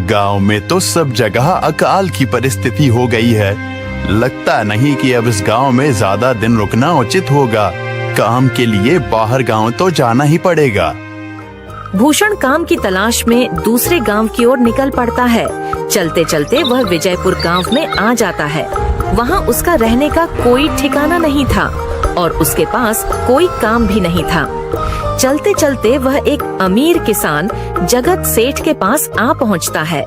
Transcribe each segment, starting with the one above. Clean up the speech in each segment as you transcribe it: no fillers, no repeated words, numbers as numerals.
गांव में तो सब जगह अकाल की परिस्थिति हो गई है। लगता नहीं कि अब इस गांव में ज्यादा दिन रुकना उचित होगा। काम के लिए बाहर गांव तो जाना ही पड़ेगा। भूषण काम की तलाश में दूसरे गांव की ओर निकल पड़ता है। चलते चलते वह विजयपुर गांव में आ जाता है। वहां उसका रहने का कोई ठिकाना नहीं था और उसके पास कोई काम भी नहीं था। चलते चलते वह एक अमीर किसान जगत सेठ के पास आ पहुंचता है।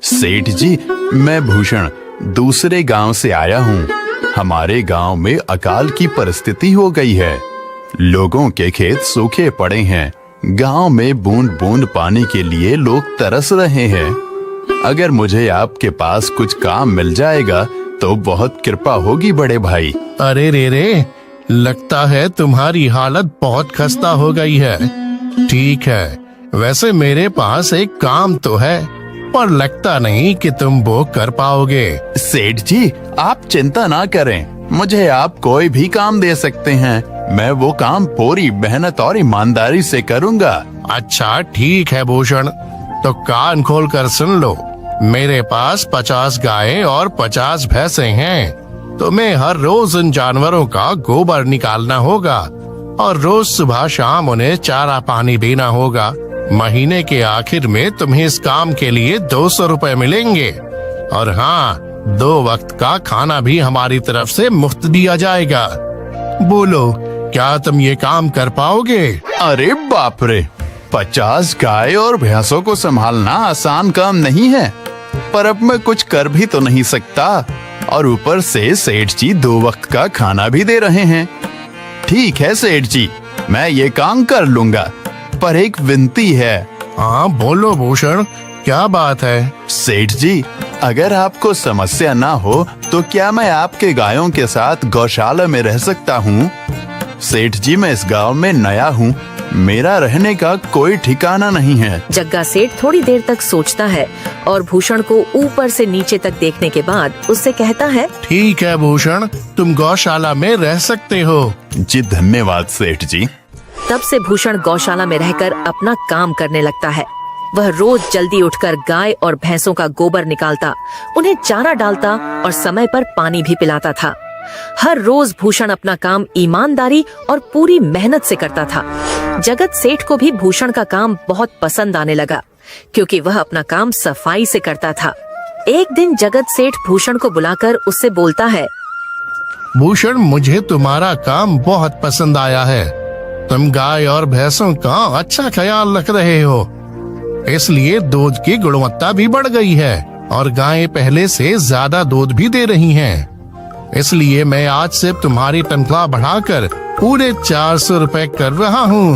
सेठ जी, मैं भूषण दूसरे गांव से आया हूँ। हमारे गांव में अकाल की परिस्थिति हो गई है। लोगों के खेत सूखे पड़े हैं। गांव में बूंद बूंद पानी के लिए लोग तरस रहे हैं। अगर मुझे आपके पास कुछ काम मिल जाएगा तो बहुत कृपा होगी बड़े भाई। अरे रे, लगता है तुम्हारी हालत बहुत खस्ता हो गई है। ठीक है, वैसे मेरे पास एक काम तो है, पर लगता नहीं कि तुम वो कर पाओगे। सेठ जी, आप चिंता ना करें। मुझे आप कोई भी काम दे सकते हैं। मैं वो काम पूरी मेहनत और ईमानदारी से करूंगा। अच्छा ठीक है भूषण, तो कान खोल कर सुन लो। मेरे पास 50 गायें और 50 भैंसे हैं। तुम्हें हर रोज इन जानवरों का गोबर निकालना होगा और रोज सुबह शाम उन्हें चारा पानी देना होगा। महीने के आखिर में तुम्हें इस काम के लिए 200 रुपए मिलेंगे। और हाँ, 2 वक्त का खाना भी हमारी तरफ से मुफ्त दिया जाएगा। बोलो, क्या तुम ये काम कर पाओगे? अरे बाप रे, 50 गाय और भैंसों को संभालना आसान काम नहीं है। पर अब मैं कुछ कर भी तो नहीं सकता और ऊपर से सेठ जी 2 वक्त का खाना भी दे रहे हैं। ठीक है सेठ जी, मैं ये काम कर लूंगा, पर एक विनती है। हाँ बोलो भूषण, क्या बात है? सेठ जी, अगर आपको समस्या ना हो तो क्या मैं आपके गायों के साथ गौशाला में रह सकता हूँ? सेठ जी, मैं इस गांव में नया हूँ। मेरा रहने का कोई ठिकाना नहीं है। जग्गा सेठ थोड़ी देर तक सोचता है और भूषण को ऊपर से नीचे तक देखने के बाद उससे कहता है, ठीक है भूषण, तुम गौशाला में रह सकते हो। जी धन्यवाद सेठ जी। तब से भूषण गौशाला में रहकर अपना काम करने लगता है। वह रोज जल्दी उठकर गाय और भैंसों का गोबर निकालता, उन्हें चारा डालता और समय पर पानी भी पिलाता था। हर रोज भूषण अपना काम ईमानदारी और पूरी मेहनत से करता था। जगत सेठ को भी भूषण का काम बहुत पसंद आने लगा, क्योंकि वह अपना काम सफाई से करता था। एक दिन जगत सेठ भूषण को बुलाकर उससे बोलता है, भूषण, मुझे तुम्हारा काम बहुत पसंद आया है। तुम गाय और भैंसों का अच्छा ख्याल रख रहे हो, इसलिए दूध की गुणवत्ता भी बढ़ गई है और गायें पहले से ज्यादा दूध भी दे रही हैं। इसलिए मैं आज से तुम्हारी तनख्वाह बढ़ाकर पूरे 400 रुपए कर रहा हूँ।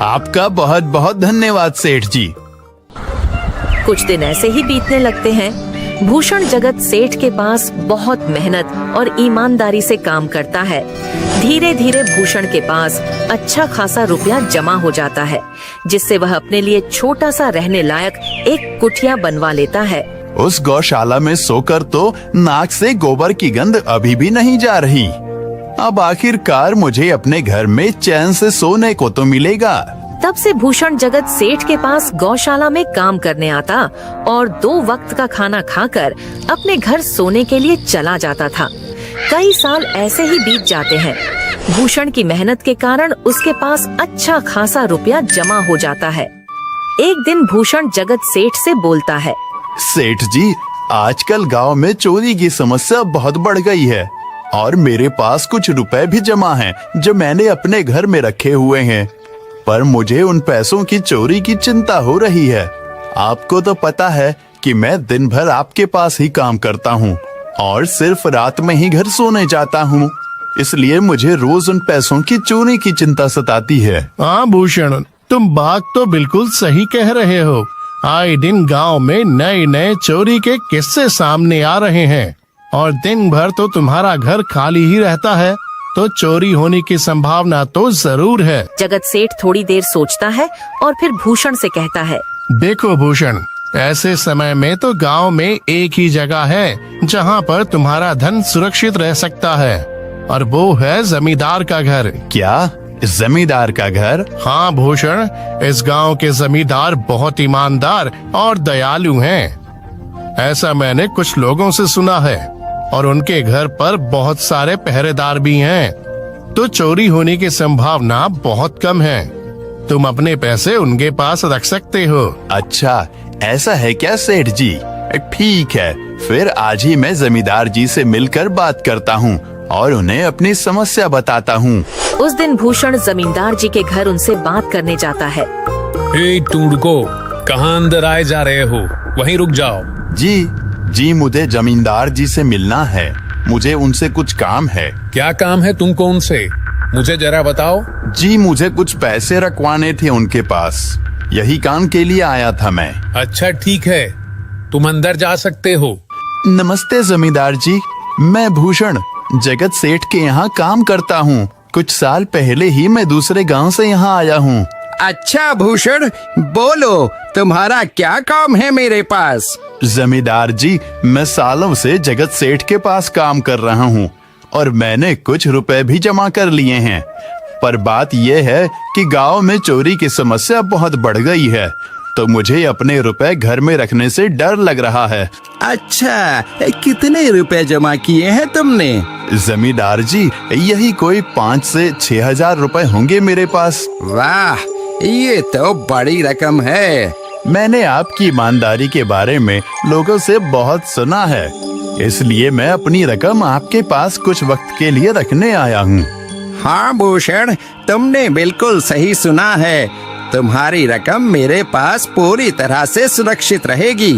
आपका बहुत बहुत धन्यवाद सेठ जी। कुछ दिन ऐसे ही बीतने लगते हैं। भूषण जगत सेठ के पास बहुत मेहनत और ईमानदारी से काम करता है। धीरे धीरे भूषण के पास अच्छा खासा रुपया जमा हो जाता है, जिससे वह अपने लिए छोटा सा रहने लायक एक कुटिया बनवा लेता है। उस गौशाला में सोकर तो नाक से गोबर की गंध अभी भी नहीं जा रही। अब आखिरकार मुझे अपने घर में चैन से सोने को तो मिलेगा। तब से भूषण जगत सेठ के पास गौशाला में काम करने आता और 2 वक्त का खाना खाकर अपने घर सोने के लिए चला जाता था। कई साल ऐसे ही बीत जाते हैं। भूषण की मेहनत के कारण उसके पास अच्छा खासा रुपया जमा हो जाता है। एक दिन भूषण जगत सेठ से बोलता है, सेठ जी, आजकल गांव में चोरी की समस्या बहुत बढ़ गई है और मेरे पास कुछ रुपए भी जमा हैं जो मैंने अपने घर में रखे हुए हैं, पर मुझे उन पैसों की चोरी की चिंता हो रही है। आपको तो पता है कि मैं दिन भर आपके पास ही काम करता हूँ और सिर्फ रात में ही घर सोने जाता हूँ, इसलिए मुझे रोज उन पैसों की चोरी की चिंता सताती है। हाँ भूषण, तुम बात तो बिल्कुल सही कह रहे हो। आए दिन गांव में नए नए चोरी के किस्से सामने आ रहे हैं और दिन भर तो तुम्हारा घर खाली ही रहता है, तो चोरी होने की संभावना तो जरूर है। जगत सेठ थोड़ी देर सोचता है और फिर भूषण से कहता है, देखो भूषण, ऐसे समय में तो गांव में एक ही जगह है जहां पर तुम्हारा धन सुरक्षित रह सकता है, और वो है जमींदार का घर। क्या जमींदार का घर? हाँ भूषण, इस गांव के जमींदार बहुत ईमानदार और दयालु हैं। ऐसा मैंने कुछ लोगों से सुना है और उनके घर पर बहुत सारे पहरेदार भी हैं, तो चोरी होने की संभावना बहुत कम है। तुम अपने पैसे उनके पास रख सकते हो। अच्छा, ऐसा है क्या सेठ जी? ठीक है, फिर आज ही मैं जमींदार जी से मिलकर बात करता हूँ और उन्हें अपनी समस्या बताता हूँ। उस दिन भूषण जमींदार जी के घर उनसे बात करने जाता है। ए टूडको, कहाँ अंदर आए जा रहे हो? वहीं रुक जाओ। जी, मुझे जमींदार जी से मिलना है। मुझे उनसे कुछ काम है। क्या काम है तुमको उनसे? मुझे जरा बताओ। जी, मुझे कुछ पैसे रखवाने थे उनके पास, यही काम के लिए आया था मैं। अच्छा ठीक है, तुम अंदर जा सकते हो। नमस्ते जमींदार जी, मैं भूषण जगत सेठ के यहाँ काम करता हूँ। कुछ साल पहले ही मैं दूसरे गांव से यहाँ आया हूँ। अच्छा भूषण, बोलो तुम्हारा क्या काम है मेरे पास? जमींदार जी, मैं सालों से जगत सेठ के पास काम कर रहा हूँ और मैंने कुछ रुपए भी जमा कर लिए हैं। पर बात यह है कि गांव में चोरी की समस्या बहुत बढ़ गई है, तो मुझे अपने रुपए घर में रखने से डर लग रहा है। अच्छा, कितने रुपए जमा किए हैं तुमने? जमींदार जी, यही कोई 5 से 6 हजार रुपए होंगे मेरे पास। वाह, ये तो बड़ी रकम है। मैंने आपकी ईमानदारी के बारे में लोगों से बहुत सुना है, इसलिए मैं अपनी रकम आपके पास कुछ वक्त के लिए रखने आया हूँ। हाँ भूषण, तुमने बिल्कुल सही सुना है। तुम्हारी रकम मेरे पास पूरी तरह से सुरक्षित रहेगी।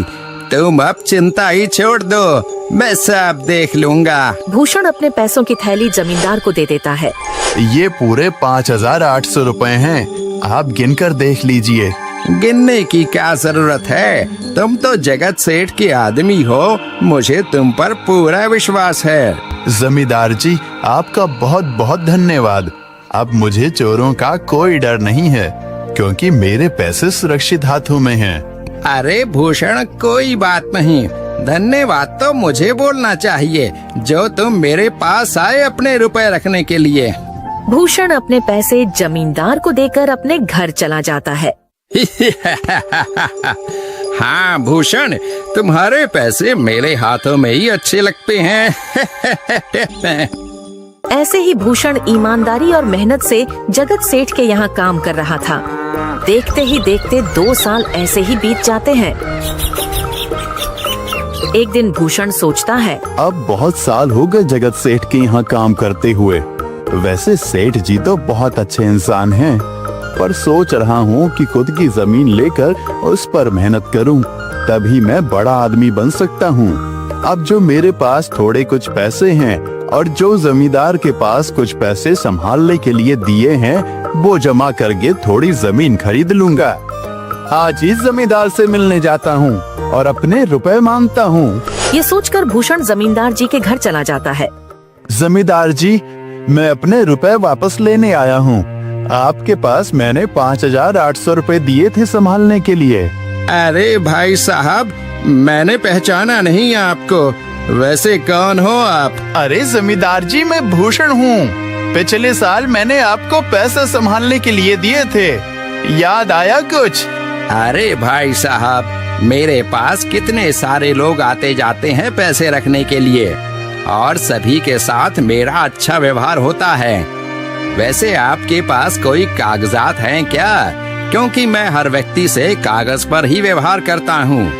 तुम अब चिंता ही छोड़ दो, मैं सब देख लूंगा। भूषण अपने पैसों की थैली जमींदार को दे देता है। ये पूरे 5,800 रुपए हैं, आप गिनकर देख लीजिए। गिनने की क्या जरूरत है? तुम तो जगत सेठ के आदमी हो, मुझे तुम पर पूरा विश्वास है। जमींदार जी, आपका बहुत बहुत धन्यवाद। अब मुझे चोरों का कोई डर नहीं है, क्योंकि मेरे पैसे सुरक्षित हाथों में हैं। अरे भूषण, कोई बात नहीं, धन्यवाद तो मुझे बोलना चाहिए, जो तुम मेरे पास आए अपने रुपए रखने के लिए। भूषण अपने पैसे जमींदार को देकर अपने घर चला जाता है। हाँ भूषण, तुम्हारे पैसे मेरे हाथों में ही अच्छे लगते हैं। ऐसे ही भूषण ईमानदारी और मेहनत से जगत सेठ के यहाँ काम कर रहा था। देखते ही देखते 2 साल ऐसे ही बीत जाते हैं। एक दिन भूषण सोचता है, अब बहुत साल हो गए जगत सेठ के यहाँ काम करते हुए। वैसे सेठ जी तो बहुत अच्छे इंसान हैं, पर सोच रहा हूँ कि खुद की जमीन लेकर उस पर मेहनत करूँ, तभी मैं बड़ा आदमी बन सकता हूँ। अब जो मेरे पास थोड़े कुछ पैसे हैं और जो जमींदार के पास कुछ पैसे संभालने के लिए दिए हैं, वो जमा करके थोड़ी जमीन खरीद लूंगा। आज ही जमींदार से मिलने जाता हूँ और अपने रुपए मांगता हूँ। ये सोचकर भूषण जमींदार जी के घर चला जाता है। जमींदार जी, मैं अपने रुपए वापस लेने आया हूँ। आपके पास मैंने 5,800 रुपए दिए थे संभालने के लिए। अरे भाई साहब, मैंने पहचाना नहीं आपको, वैसे कौन हो आप? अरे जमींदार जी, मैं भूषण हूँ। पिछले साल मैंने आपको पैसे संभालने के लिए दिए थे, याद आया कुछ? अरे भाई साहब, मेरे पास कितने सारे लोग आते जाते हैं पैसे रखने के लिए, और सभी के साथ मेरा अच्छा व्यवहार होता है। वैसे आपके पास कोई कागजात हैं क्या? क्योंकि मैं हर व्यक्ति से कागज पर ही व्यवहार करता हूँ।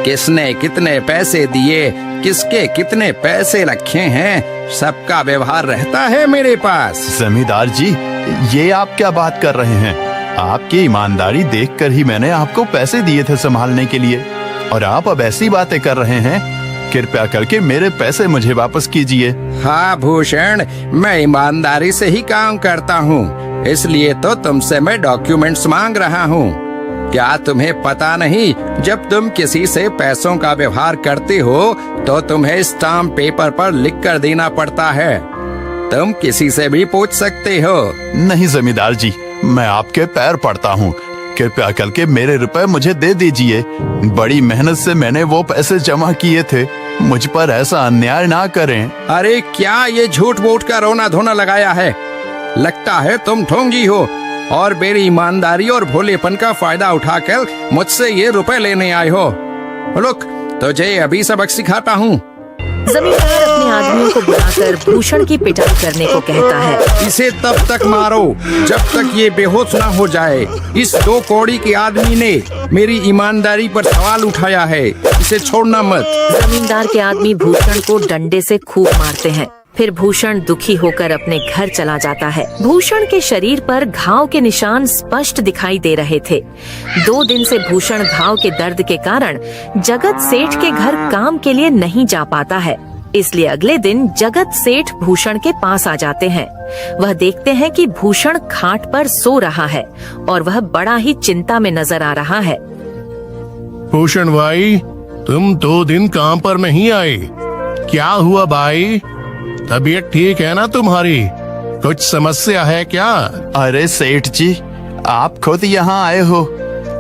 किसने कितने पैसे दिए, किसके कितने पैसे रखे हैं, सबका व्यवहार रहता है मेरे पास। जमींदार जी, ये आप क्या बात कर रहे हैं? आपकी ईमानदारी देखकर ही मैंने आपको पैसे दिए थे संभालने के लिए, और आप अब ऐसी बातें कर रहे हैं। कृपया करके मेरे पैसे मुझे वापस कीजिए। हाँ भूषण, मैं ईमानदारी से ही काम करता हूँ, इसलिए तो तुमसे मैं डॉक्यूमेंट्स मांग रहा हूँ। क्या तुम्हें पता नहीं, जब तुम किसी से पैसों का व्यवहार करते हो तो तुम्हें स्टाम्प पेपर पर लिख कर देना पड़ता है। तुम किसी से भी पूछ सकते हो। नहीं जमींदार जी, मैं आपके पैर पड़ता हूँ, कृपया करके मेरे रुपए मुझे दे दीजिए। बड़ी मेहनत से मैंने वो पैसे जमा किए थे, मुझ पर ऐसा अन्याय ना करें। अरे क्या ये झूठ मूठ का रोना धोना लगाया है? लगता है तुम ढोंगी हो और मेरी ईमानदारी और भोलेपन का फायदा उठाकर मुझसे ये रुपए लेने आए हो। रुक, तुझे अभी सबक सिखाता हूँ। जमींदार अपने आदमियों को बुलाकर भूषण की पिटाई करने को कहता है। इसे तब तक मारो जब तक ये बेहोश ना हो जाए। इस 2 कौड़ी के आदमी ने मेरी ईमानदारी पर सवाल उठाया है, इसे छोड़ना मत। जमींदार के आदमी भूषण को डंडे से खूब मारते हैं। फिर भूषण दुखी होकर अपने घर चला जाता है। भूषण के शरीर पर घाव के निशान स्पष्ट दिखाई दे रहे थे। 2 दिन से भूषण घाव के दर्द के कारण जगत सेठ के घर काम के लिए नहीं जा पाता है। इसलिए अगले दिन जगत सेठ भूषण के पास आ जाते हैं। वह देखते हैं कि भूषण खाट पर सो रहा है और वह बड़ा ही चिंता में नजर आ रहा है। भूषण भाई, तुम 2 दिन काम पर नहीं आए, क्या हुआ भाई? तबीयत ठीक है ना तुम्हारी? कुछ समस्या है क्या? अरे सेठ जी, आप खुद यहाँ आए हो।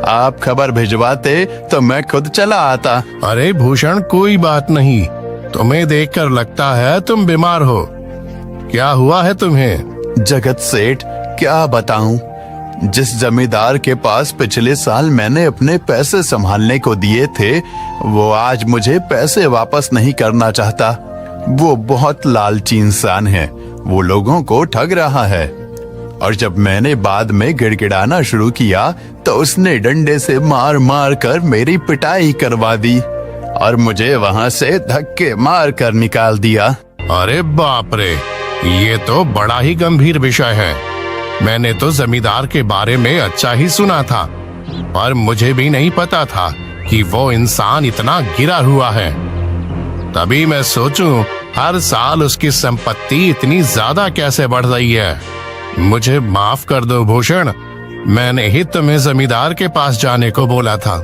आप खबर भिजवाते तो मैं खुद चला आता। अरे भूषण, कोई बात नहीं, तुम्हें देखकर लगता है तुम बीमार हो। क्या हुआ है तुम्हें? जगत सेठ, क्या बताऊं, जिस जमींदार के पास पिछले साल मैंने अपने पैसे संभालने को दिए थे, वो आज मुझे पैसे वापस नहीं करना चाहता। वो बहुत लालची इंसान है, वो लोगों को ठग रहा है। और जब मैंने बाद में गिड़गिड़ाना शुरू किया तो उसने डंडे से मार मार कर मेरी पिटाई करवा दी और मुझे वहां से धक्के मार कर निकाल दिया। अरे बाप रे, ये तो बड़ा ही गंभीर विषय है। मैंने तो जमींदार के बारे में अच्छा ही सुना था, पर मुझे भी नहीं पता था कि वो इंसान इतना गिरा हुआ है। तभी मैं सोचूं, हर साल उसकी संपत्ति इतनी ज्यादा कैसे बढ़ रही है। मुझे माफ कर दो भूषण, मैंने ही तुम्हें जमींदार के पास जाने को बोला था।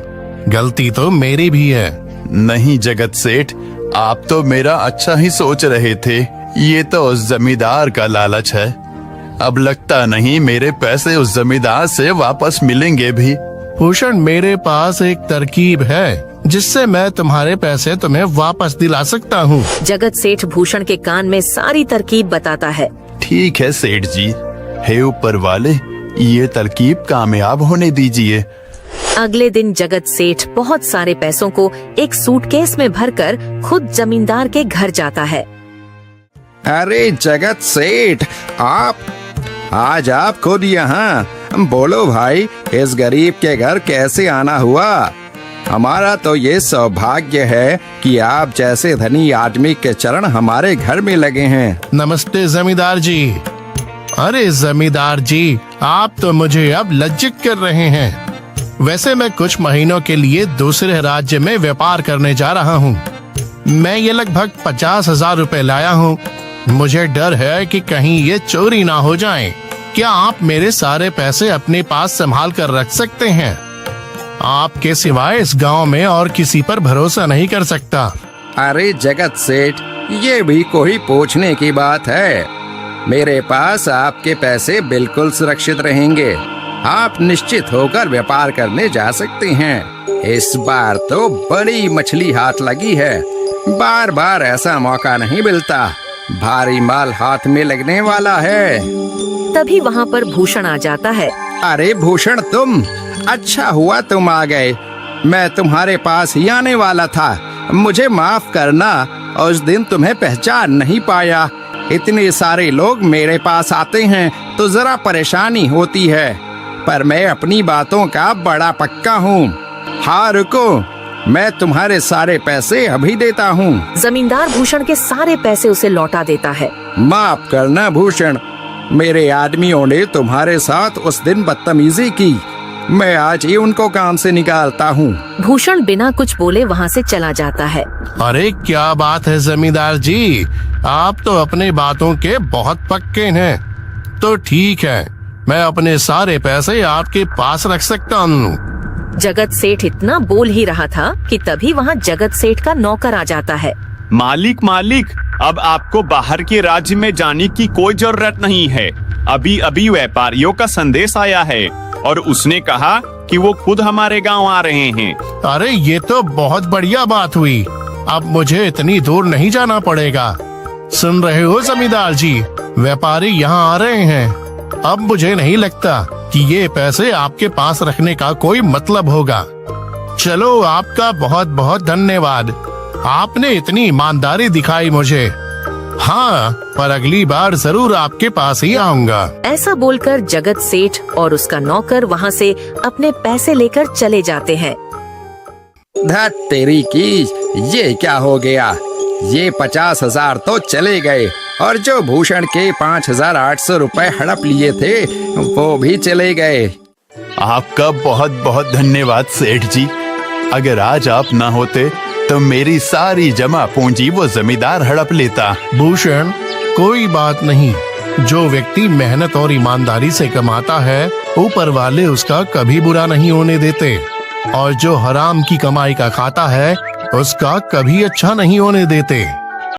गलती तो मेरी भी है। नहीं जगत सेठ, आप तो मेरा अच्छा ही सोच रहे थे। ये तो उस जमींदार का लालच है। अब लगता नहीं मेरे पैसे उस जमींदार से वापस मिलेंगे भी। भूषण, मेरे पास एक तरकीब है जिससे मैं तुम्हारे पैसे तुम्हें वापस दिला सकता हूँ। जगत सेठ भूषण के कान में सारी तरकीब बताता है। ठीक है सेठ जी, हे ऊपर वाले, ये तरकीब कामयाब होने दीजिए। अगले दिन जगत सेठ बहुत सारे पैसों को एक सूटकेस में भरकर खुद जमींदार के घर जाता है। अरे जगत सेठ, आज आप खुद यहाँ? बोलो भाई, इस गरीब के घर कैसे आना हुआ? हमारा तो ये सौभाग्य है कि आप जैसे धनी आदमी के चरण हमारे घर में लगे हैं। नमस्ते जमींदार जी। अरे जमींदार जी, आप तो मुझे अब लज्जित कर रहे हैं। वैसे मैं कुछ महीनों के लिए दूसरे राज्य में व्यापार करने जा रहा हूँ। मैं ये लगभग 50,000 रुपए लाया हूँ। मुझे डर है कि कहीं ये चोरी ना हो जाए। क्या आप मेरे सारे पैसे अपने पास संभाल कर रख सकते हैं? आपके सिवाय इस गांव में और किसी पर भरोसा नहीं कर सकता। अरे जगत सेठ, ये भी कोई पूछने की बात है? मेरे पास आपके पैसे बिल्कुल सुरक्षित रहेंगे। आप निश्चित होकर व्यापार करने जा सकते हैं। इस बार तो बड़ी मछली हाथ लगी है। बार बार ऐसा मौका नहीं मिलता। भारी माल हाथ में लगने वाला है। तभी वहाँ पर भूषण आ जाता है। अरे भूषण, तुम? अच्छा हुआ तुम आ गए। मैं तुम्हारे पास ही आने वाला था। मुझे माफ करना, उस दिन तुम्हें पहचान नहीं पाया। इतने सारे लोग मेरे पास आते हैं तो जरा परेशानी होती है, पर मैं अपनी बातों का बड़ा पक्का हूँ। हाँ रुको, मैं तुम्हारे सारे पैसे अभी देता हूँ। जमींदार भूषण के सारे पैसे उसे लौटा देता है। माफ करना भूषण, मेरे आदमियों ने तुम्हारे साथ उस दिन बदतमीजी की। मैं आज ही उनको काम से निकालता हूँ। भूषण बिना कुछ बोले वहाँ से चला जाता है। अरे क्या बात है जमींदार जी, आप तो अपने बातों के बहुत पक्के हैं। तो ठीक है, मैं अपने सारे पैसे आपके पास रख सकता हूँ। जगत सेठ इतना बोल ही रहा था कि तभी वहाँ जगत सेठ का नौकर आ जाता है। मालिक, अब आपको बाहर के राज्य में जाने की कोई जरूरत नहीं है। अभी अभी व्यापारियों का संदेश आया है और उसने कहा कि वो खुद हमारे गांव आ रहे हैं। अरे ये तो बहुत बढ़िया बात हुई। अब मुझे इतनी दूर नहीं जाना पड़ेगा। सुन रहे हो जमींदार जी, व्यापारी यहाँ आ रहे हैं। अब मुझे नहीं लगता कि ये पैसे आपके पास रखने का कोई मतलब होगा। चलो, आपका बहुत बहुत धन्यवाद। आपने इतनी ईमानदारी दिखाई मुझे। हाँ, पर अगली बार जरूर आपके पास ही आऊंगा। ऐसा बोलकर जगत सेठ और उसका नौकर वहाँ से अपने पैसे लेकर चले जाते हैं। धत तेरी की, ये क्या हो गया? ये 50,000 तो चले गए और जो भूषण के 5,800 रुपए हड़प लिए थे वो भी चले गए। आपका बहुत बहुत धन्यवाद सेठ जी। अगर आज आप ना होते तो मेरी सारी जमा पूंजी वो जमींदार हड़प लेता। भूषण, कोई बात नहीं। जो व्यक्ति मेहनत और ईमानदारी से कमाता है, ऊपर वाले उसका कभी बुरा नहीं होने देते, और जो हराम की कमाई का खाता है उसका कभी अच्छा नहीं होने देते।